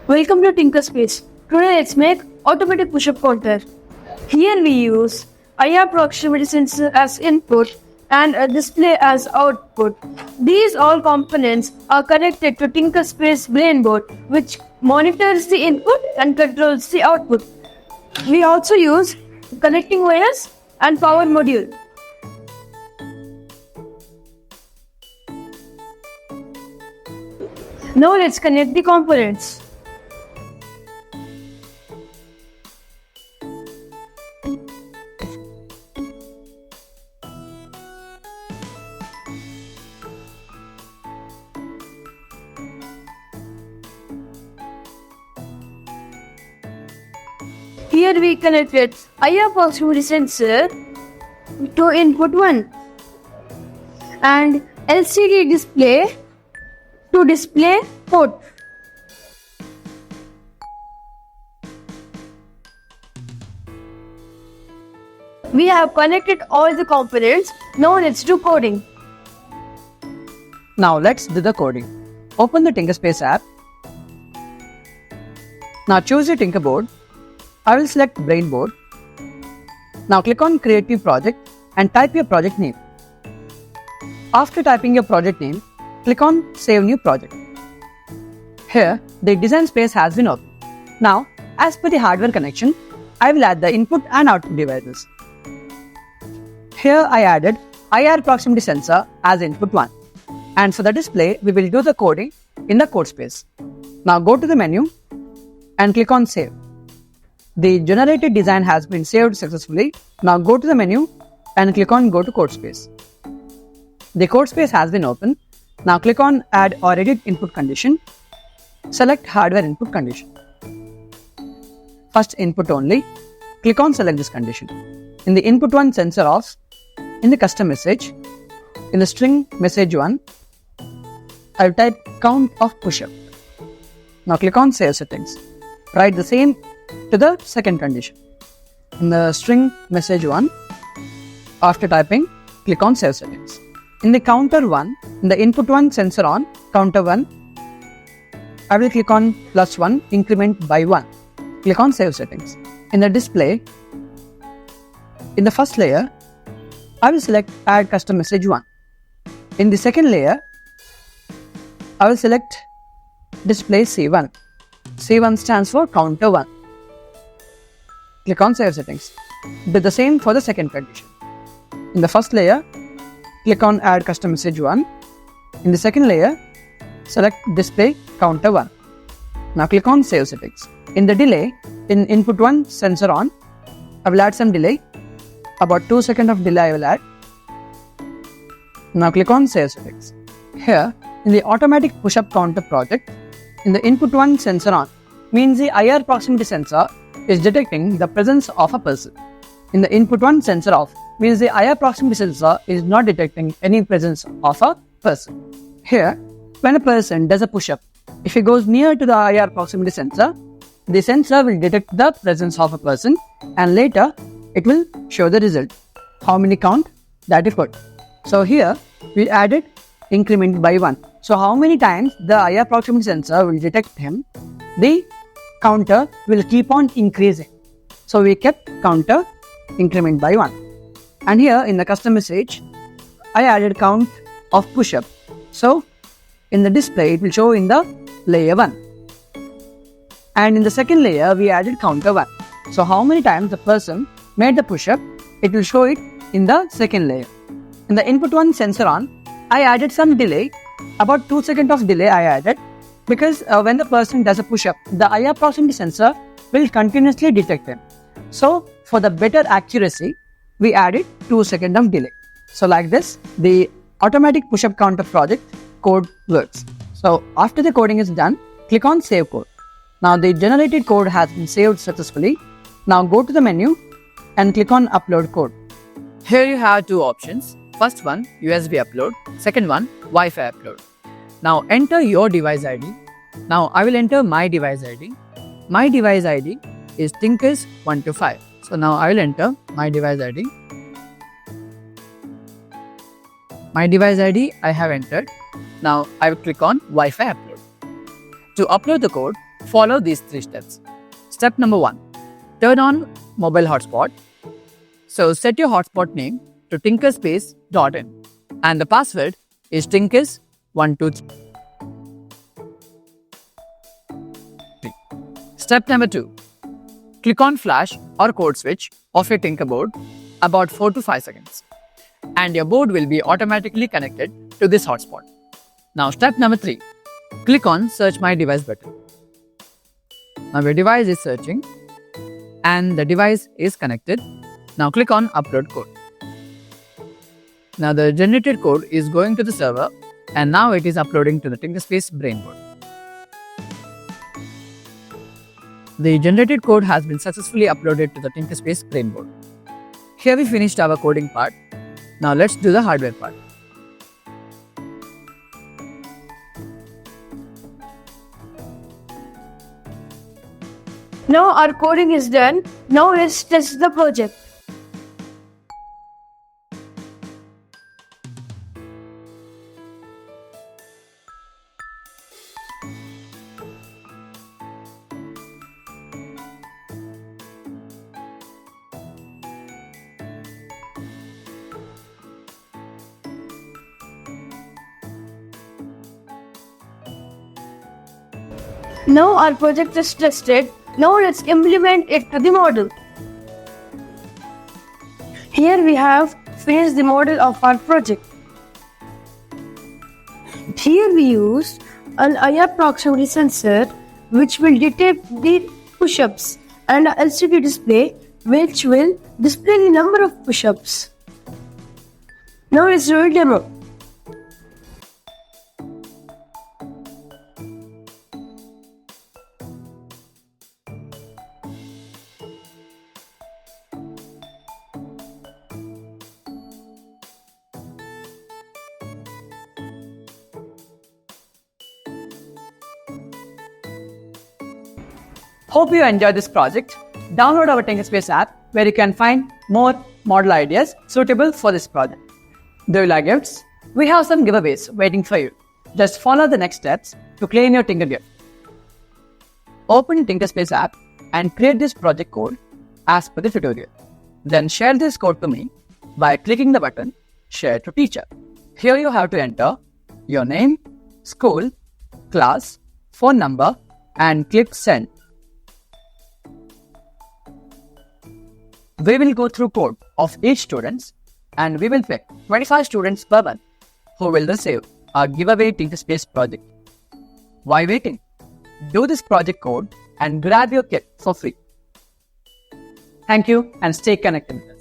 Welcome to TinkerSpace. Today let's make automatic push-up counter. Here we use IR proximity sensor as input and a display as output. These all components are connected to TinkerSpace Brain Board, which monitors the input and controls the output. We also use connecting wires and power module. Now let's connect the components. Here we connected IR proximity sensor to input 1 and LCD display to display port. We have connected all the components. Now let's do coding. Now let's do the coding. Open the TinkerSpace app. Now choose your Tinker board. I will select Brain Board. Now click on Create New Project and type your project name. After typing your project name, click on Save New Project. Here, the design space has been opened. Now, as per the hardware connection, I will add the input and output devices. Here I added IR proximity sensor as input 1. And for the display, we will do the coding in the code space. Now go to the menu and click on Save. The generated design has been saved successfully. Now go to the menu and click on Go to Code Space. The code space has been opened. Now click on Add or Edit Input Condition. Select Hardware Input Condition. First input only. Click on Select this condition. In the input 1 sensor off, in the custom message, in the string message 1, I will type count of push-up. Now click on Save Settings. Write the same to the second condition. In the string message 1, after typing, click on Save Settings. In the counter 1, in the input 1 sensor on, counter 1, I will click on +1, increment by 1. Click on Save Settings. In the display, in the first layer, I will select Add Custom Message 1. In the second layer, I will select Display C1. C1 stands for counter 1. Click on Save Settings. Do the same for the second condition. In the first layer, click on Add Custom Message 1. In the second layer, select Display Counter 1. Now click on Save Settings. In the delay, in input 1 sensor on, I will add some delay. About 2 seconds of delay I will add. Now click on Save Settings. Here, in the automatic push-up counter project, in the input 1 sensor on, means the IR proximity sensor is detecting the presence of a person. In the input 1 sensor off, means the IR proximity sensor is not detecting any presence of a person. Here, when a person does a push-up, if he goes near to the IR proximity sensor, the sensor will detect the presence of a person and later it will show the result. How many count that is put. So here, we added increment by 1. So how many times the IR proximity sensor will detect him, the counter will keep on increasing. So we kept counter increment by 1. And here in the custom message, I added count of push-up. So in the display, it will show in the layer 1. And in the second layer, we added counter 1. So how many times the person made the push-up, it will show it in the second layer. In the input 1 sensor on, I added some delay. About 2 seconds of delay I added because when the person does a push-up, the IR proximity sensor will continuously detect them. So for the better accuracy, we added 2 seconds of delay. So like this, the automatic push-up counter project code works. So after the coding is done, click on Save Code. Now the generated code has been saved successfully. Now go to the menu and click on Upload Code. Here you have two options. First one, USB upload. Second one, Wi-Fi upload. Now enter your device ID. Now I will enter my device ID. My device ID is Tinkers125. So now I will enter my device ID. My device ID I have entered. Now I will click on Wi-Fi upload. To upload the code, follow these 3 steps. Step number 1. Turn on mobile hotspot. So set your hotspot name to TinkerSpace.in and the password is Tinkers123. Step number 2. Click on flash or code switch of your Tinker board about 4 to 5 seconds and your board will be automatically connected to this hotspot. Now step number 3. Click on search my device button. Now your device is searching and the device is connected. Now click on upload code. Now the generated code is going to the server and now it is uploading to the TinkerSpace Brain Board. The generated code has been successfully uploaded to the TinkerSpace Brain Board. Here we finished our coding part. Now let's do the hardware part. Now our coding is done. Now let's test the project. Now our project is tested. Now let's implement it to the model. Here we have finished the model of our project. Here we used an eye proximity sensor which will detect the push-ups and an LCD display which will display the number of push-ups. Now let's do a demo. Hope you enjoyed this project. Download our TinkerSpace app where you can find more model ideas suitable for this project. Do you like gifts? We have some giveaways waiting for you. Just follow the next steps to claim your Tinker gift. Open TinkerSpace app and create this project code as per the tutorial. Then share this code to me by clicking the button Share to Teacher. Here you have to enter your name, school, class, phone number and click Send. We will go through code of each student and we will pick 25 students per month who will receive our giveaway TinkerSpace project. Why waiting? Do this project code and grab your kit for free. Thank you and stay connected.